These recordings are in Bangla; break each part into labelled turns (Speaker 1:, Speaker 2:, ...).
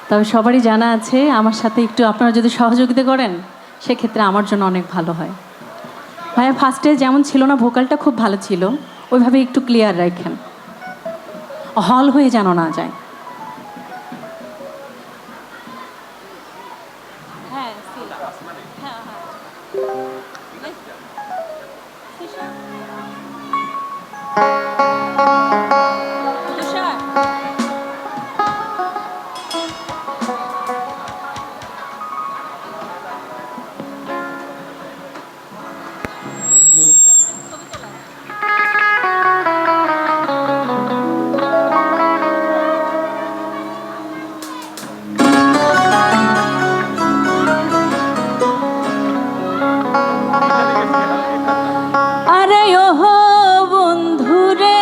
Speaker 1: তবে সবারই জানা আছে, আমার সাথে একটু আপনারা যদি সহযোগিতা করেন সেক্ষেত্রে আমার জন্য অনেক ভালো হয়। ভাইয়া ফার্স্টে যেমন ছিল না, ভোকালটা খুব ভালো ছিল, ওইভাবে একটু ক্লিয়ার রাখেন, হল হয়ে যেন না যায়। আরে ওহো বন্ধুরে,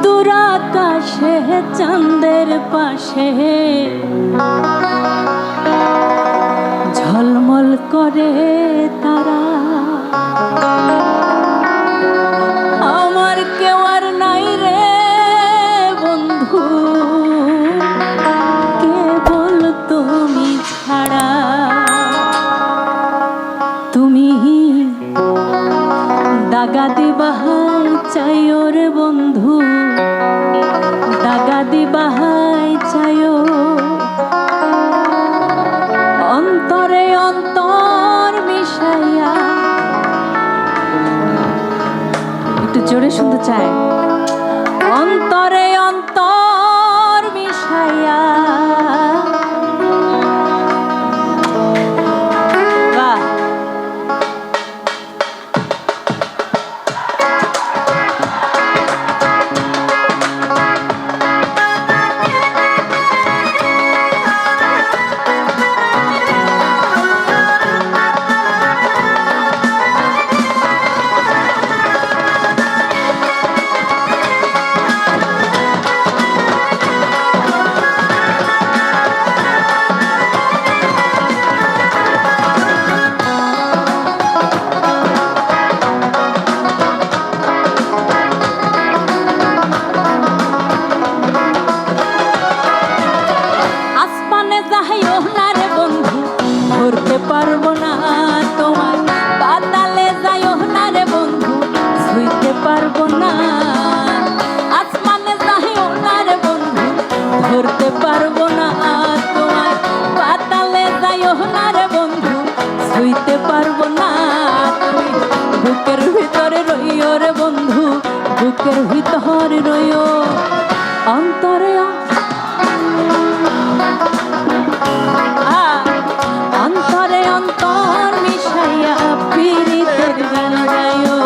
Speaker 1: দূর আকাশে চাঁদের পাশে ঝলমল করে তারা, আমার কেউ আর নাই রে বন্ধু, কেবল তুমি ছাড়া। তুমি দাগা দিবাহাই চাইও রে বন্ধু, দাগা দিবাহাই চাইও, অন্তরে অন্তর মিশাইয়া। একটু জোরে শুনতে চাই, অন্তরে অন্তর মিশাইয়া। বাহ, ধরতে পারবো না তোমার, পাতালে যাইও না রে বন্ধু, ছুঁইতে পারবো না। আসমানে যাইও না রে বন্ধু, ধরতে পারবো না তোমার, পাতালে যাইও না রে বন্ধু, ছুঁইতে পারবো না। তুমি বুকের ভিতরে রইও রে বন্ধু, বুকের ভিতরে রইও, অন্তরে অন্তরে অন্তর মিশাইয়া পীড়িতের গান গাইও।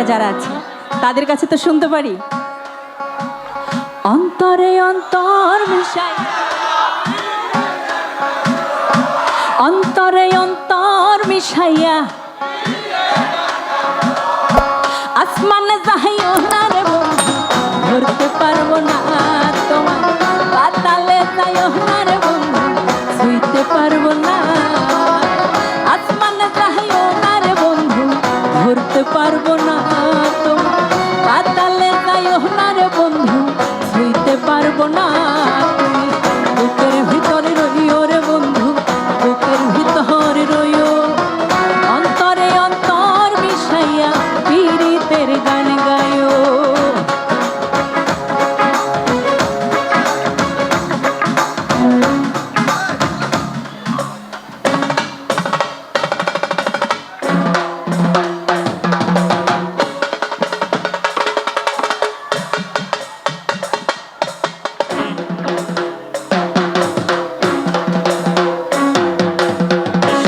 Speaker 1: বাইরে যারা আছে তাদের কাছে তো শুনতে পারি। অন্তরে অন্তর মিশাই, অন্তরে অন্তর মিশাইয়া আসমানে যাইও না রে বন্ধু, ধরতে পারবো না তোমার। পাতালে যাইও না রে বন্ধু, ছুঁইতে পারবো না। আসমানে যাইও না রে বন্ধু, ধরতে পারবো না তোমার। পাতালে যাইও না রে বন্ধু, ছুঁইতে পারবো না। তুমি বুকের ভিতরে রইও রে বন্ধু, বুকের ভিতরে রইও। অন্তরে অন্তর মিশাইয়া পীড়িতের গান গায়ো।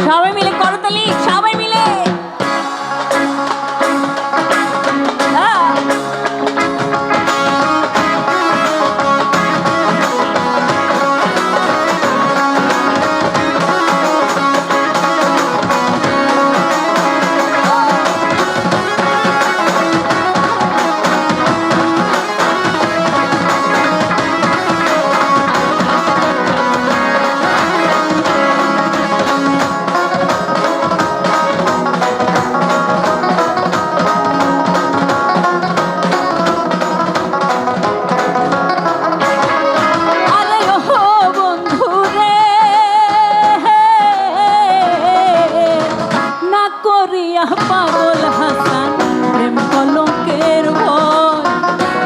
Speaker 1: সবাই মিলে করতালি, সবাই মিলে। পাগল হাসান প্রেম কলঙ্কের ভয়,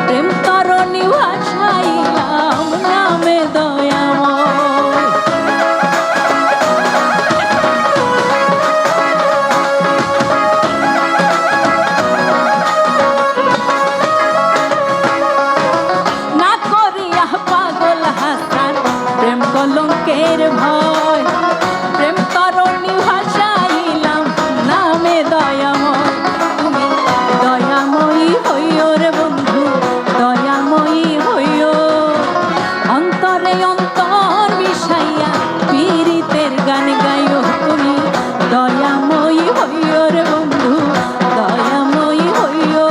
Speaker 1: প্রেম তরণী ভাসাইলাম নামে দয়াময়। না করিয়া পাগল হাসান প্রেম কলঙ্কের ভয়, প্রেম তরণী ভাসাইলাম নামে দয়াময়। তুমি দয়াময়ী হইও রে বন্ধু, দয়াময়ী হইও। অন্তরে অন্তর মিশাইয়া পীড়িতের গান গাইও। তুমি দয়াময়ী হইও রে বন্ধু, দয়াময়ী হইও।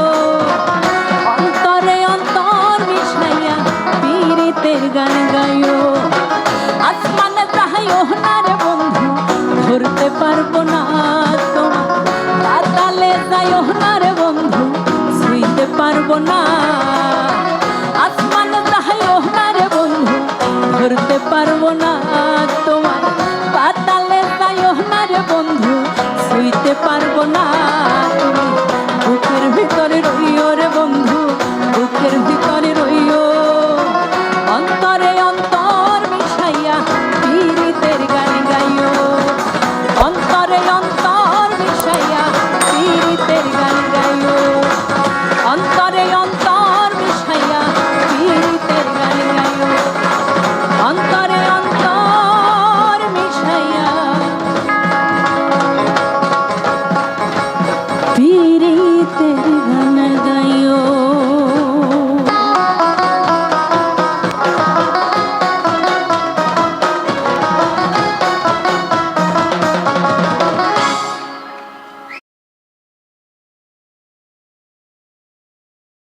Speaker 1: অন্তরে অন্তর মিশাইয়া পীড়িতের গান গাইও। আসমানে যাইও না রে বন্ধু, ধরতে পারবো না তোমার। পাতালে যাইও না রে বন্ধু, ছুঁইতে পারবো না। আসমানে যাইও না রে বন্ধু, ধরতে পারবো না তোমার। পাতালে যাইও না রে বন্ধু, ছুঁইতে পারবো না।